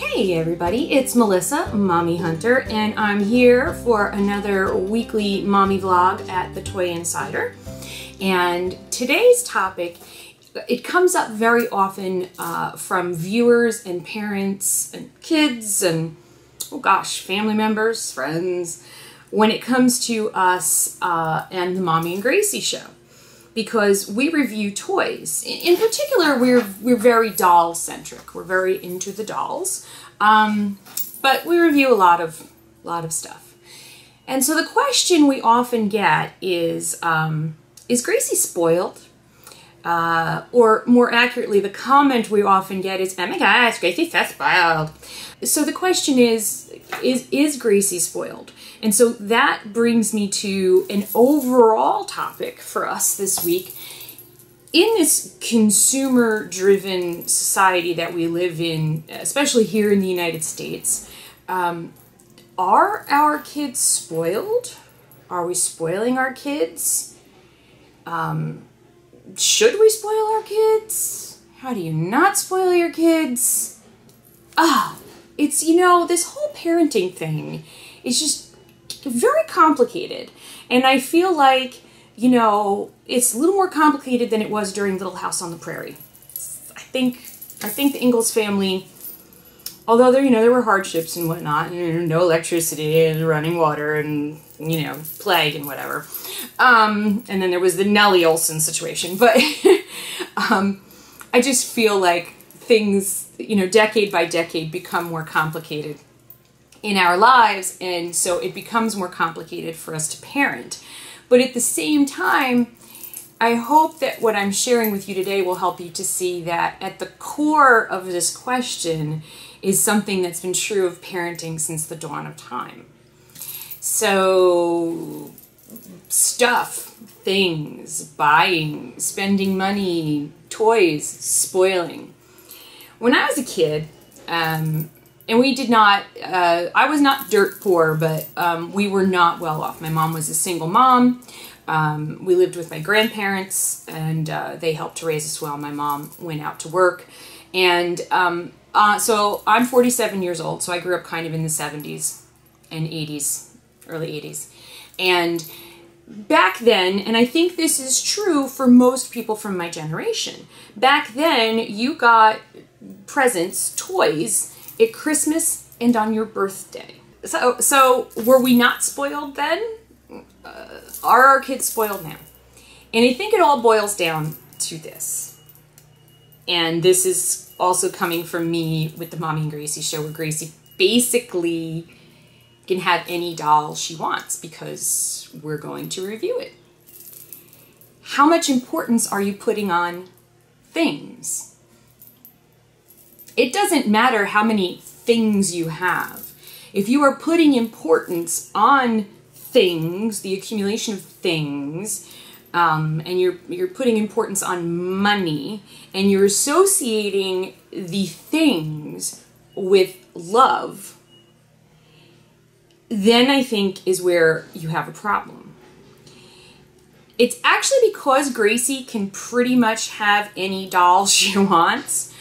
Hey everybody, it's Melissa, Mommy Hunter, and I'm here for another weekly mommy vlog at the Toy Insider. And today's topic, it comes up very often from viewers and parents and kids and, oh gosh, family members, friends, when it comes to us and the Mommy and Gracie show. Because we review toys. In particular, we're very doll-centric. We're very into the dolls, but we review a lot of stuff. And so the question we often get is Gracie spoiled? Or more accurately, the comment we often get is, "Oh my gosh, Gracie's so spoiled." So the question is Gracie spoiled? And so that brings me to an overall topic for us this week. In this consumer-driven society that we live in, especially here in the United States, are our kids spoiled? Are we spoiling our kids? Should we spoil our kids? How do you not spoil your kids? It's, this whole parenting thing is just very complicated. And I feel like, it's a little more complicated than it was during Little House on the Prairie. I think the Ingalls family, although there were hardships and whatnot, no electricity and running water and, plague and whatever. And then there was the Nellie Olson situation. But I just feel like things, decade by decade become more complicated in our lives, and so it becomes more complicated for us to parent. But at the same time, I hope that what I'm sharing with you today will help you to see that at the core of this question is something that's been true of parenting since the dawn of time. So, stuff, things, buying, spending money, toys, spoiling. When I was a kid, and we did not, I was not dirt poor, but we were not well off. My mom was a single mom. We lived with my grandparents, and they helped to raise us well. My mom went out to work. And so I'm 47 years old, so I grew up kind of in the 70s and 80s, early 80s. And back then, and I think this is true for most people from my generation, back then you got presents, toys, at Christmas and on your birthday. So were we not spoiled then? Are our kids spoiled now? And I think it all boils down to this. And this is also coming from me with the Mommy and Gracie show, where Gracie basically can have any doll she wants because we're going to review it. How much importance are you putting on things? It doesn't matter how many things you have. If you are putting importance on things, the accumulation of things, and you're putting importance on money, and you're associating the things with love, then I think is where you have a problem. It's actually because Gracie can pretty much have any doll she wants.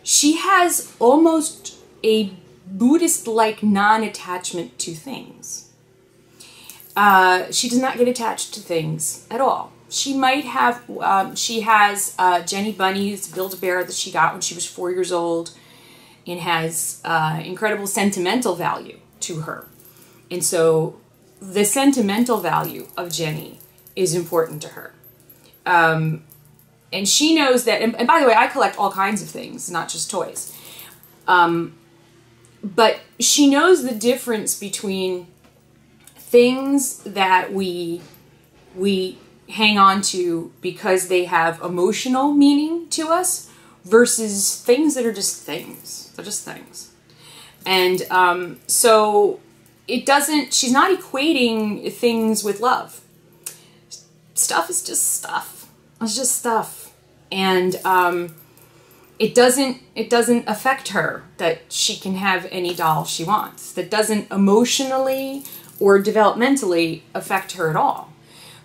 She has almost a Buddhist-like non-attachment to things. She does not get attached to things at all. She might have, she has Jenny Bunny's Build-A-Bear that she got when she was 4 years old, and has incredible sentimental value to her. And so the sentimental value of Jenny is important to her. And she knows that, and by the way, I collect all kinds of things, not just toys. But she knows the difference between things that we hang on to because they have emotional meaning to us versus things that are just things. They're just things. And so she's not equating things with love. Stuff is just stuff. It's just stuff. And it doesn't affect her that she can have any doll she wants. That doesn't emotionally or developmentally affect her at all.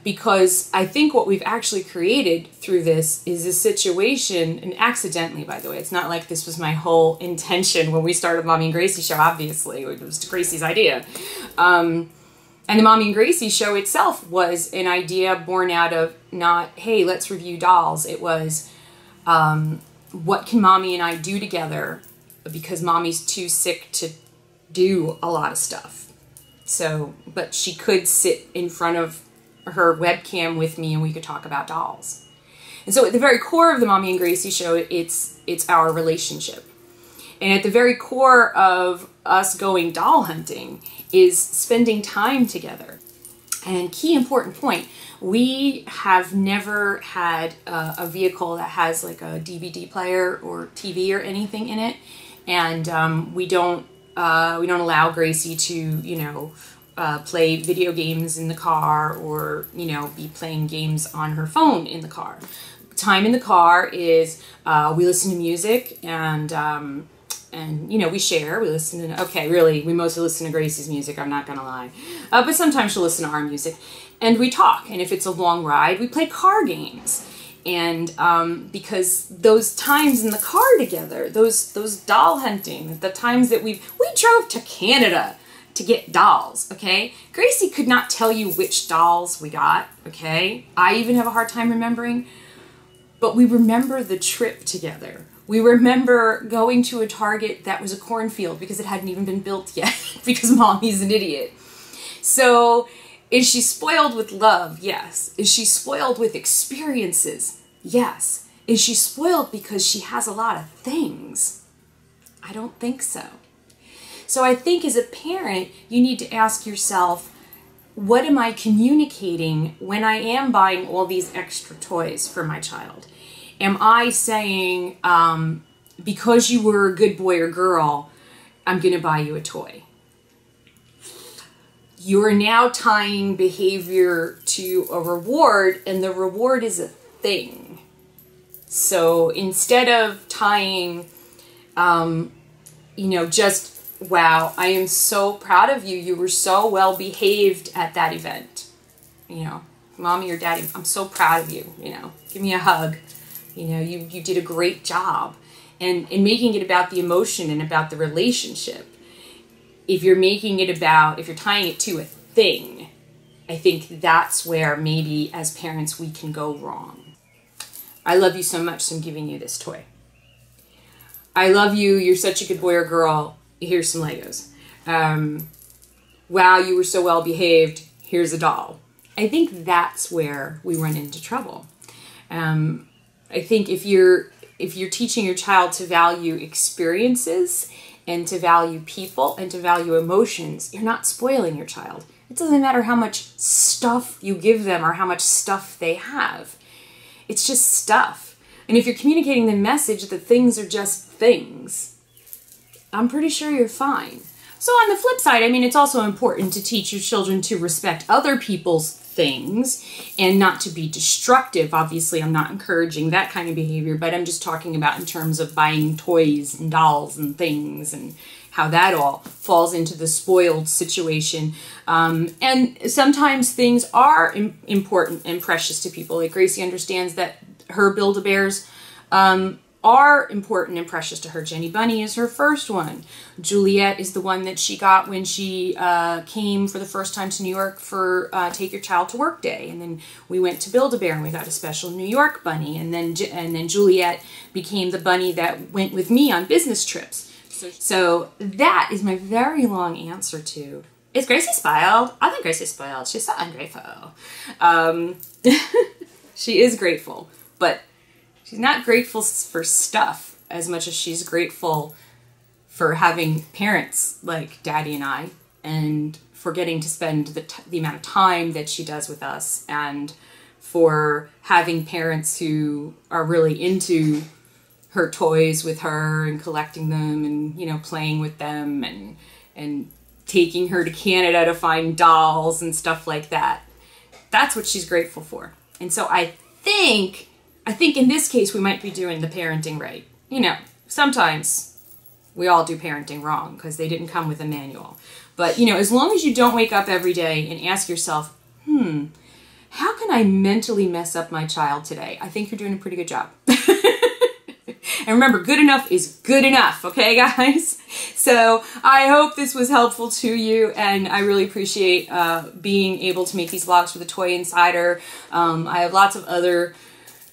because I think what we've actually created through this is a situation, and accidentally, by the way, it's not like this was my whole intention when we started the Mommy and Gracie show, obviously, it was Gracie's idea. And the Mommy and Gracie show itself was an idea born out of not, hey, let's review dolls. It was, what can Mommy and I do together, because Mommy's too sick to do a lot of stuff. So, but she could sit in front of her webcam with me and we could talk about dolls. And so at the very core of the Mommy and Gracie show, it's our relationship. And at the very core of us going doll hunting is spending time together. And key important point, we have never had a vehicle that has like a DVD player or TV or anything in it. And we don't allow Gracie to, you know, play video games in the car or, you know, be playing games on her phone in the car. Time in the car is we listen to music and you know, we share. We listen to, okay, really, we mostly listen to Gracie's music, I'm not going to lie. But sometimes she'll listen to our music. And we talk. And if it's a long ride, we play car games. And because those times in the car together, those doll hunting, the times that we drove to Canada to get dolls, okay? Gracie could not tell you which dolls we got, okay? I even have a hard time remembering, but we remember the trip together. We remember going to a Target that was a cornfield because it hadn't even been built yet because Mommy's an idiot. So is she spoiled with love? Yes. Is she spoiled with experiences? Yes. Is she spoiled because she has a lot of things? I don't think so. So I think as a parent, you need to ask yourself, what am I communicating when I am buying all these extra toys for my child? Am I saying, because you were a good boy or girl, I'm going to buy you a toy? You're now tying behavior to a reward, and the reward is a thing. So instead of tying, you know, just, wow, I am so proud of you. You were so well behaved at that event. You know, Mommy or Daddy, I'm so proud of you. You know, give me a hug. You know, you did a great job. And making it about the emotion and about the relationship. If you're making it about, if you're tying it to a thing, I think that's where maybe as parents we can go wrong. I love you so much, so I'm giving you this toy. I love you, you're such a good boy or girl, here's some Legos. Wow, you were so well behaved, here's a doll. I think that's where we run into trouble. I think if you're teaching your child to value experiences and to value people and to value emotions, you're not spoiling your child. It doesn't matter how much stuff you give them or how much stuff they have. It's just stuff. And if you're communicating the message that things are just things, I'm pretty sure you're fine. So on the flip side, I mean, it's also important to teach your children to respect other people's things and not to be destructive. Obviously, I'm not encouraging that kind of behavior, but I'm just talking about in terms of buying toys and dolls and things and how that all falls into the spoiled situation. And sometimes things are important and precious to people. Like Gracie understands that her Build-A-Bears are important and precious to her. Jenny Bunny is her first one. Juliet is the one that she got when she came for the first time to New York for Take Your Child to Work Day. And then we went to Build-A-Bear and we got a special New York bunny. And then Juliet became the bunny that went with me on business trips. So that is my very long answer to, is Gracie spoiled? I think Gracie's spoiled. She's so ungrateful. She is grateful, but she's not grateful for stuff as much as she's grateful for having parents like Daddy and I, and for getting to spend the amount of time that she does with us, and for having parents who are really into her toys with her and collecting them and, you know, playing with them and taking her to Canada to find dolls and stuff like that. That's what she's grateful for. And so I think in this case we might be doing the parenting right. You know, sometimes we all do parenting wrong because they didn't come with a manual. But, you know, as long as you don't wake up every day and ask yourself, how can I mentally mess up my child today? I think you're doing a pretty good job. And remember, good enough is good enough, okay, guys? So I hope this was helpful to you, and I really appreciate being able to make these vlogs for the Toy Insider. I have lots of other...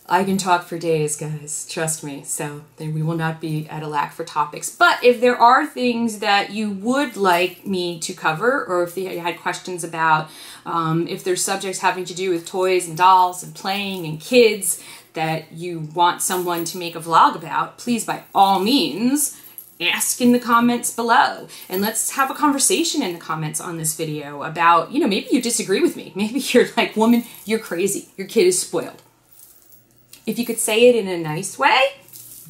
I can talk for days, guys. Trust me. So then we will not be at a lack for topics. But if there are things that you would like me to cover, or if you had questions about, if there's subjects having to do with toys and dolls and playing and kids that you want someone to make a vlog about, please, by all means, ask in the comments below. And let's have a conversation in the comments on this video about, you know, maybe you disagree with me. Maybe you're like, woman, you're crazy. Your kid is spoiled. If you could say it in a nice way,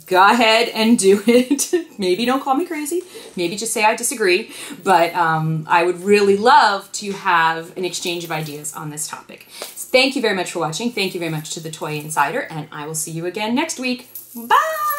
go ahead and do it. Maybe don't call me crazy. Maybe just say I disagree. But I would really love to have an exchange of ideas on this topic. Thank you very much for watching. Thank you very much to the Toy Insider, and I will see you again next week. Bye!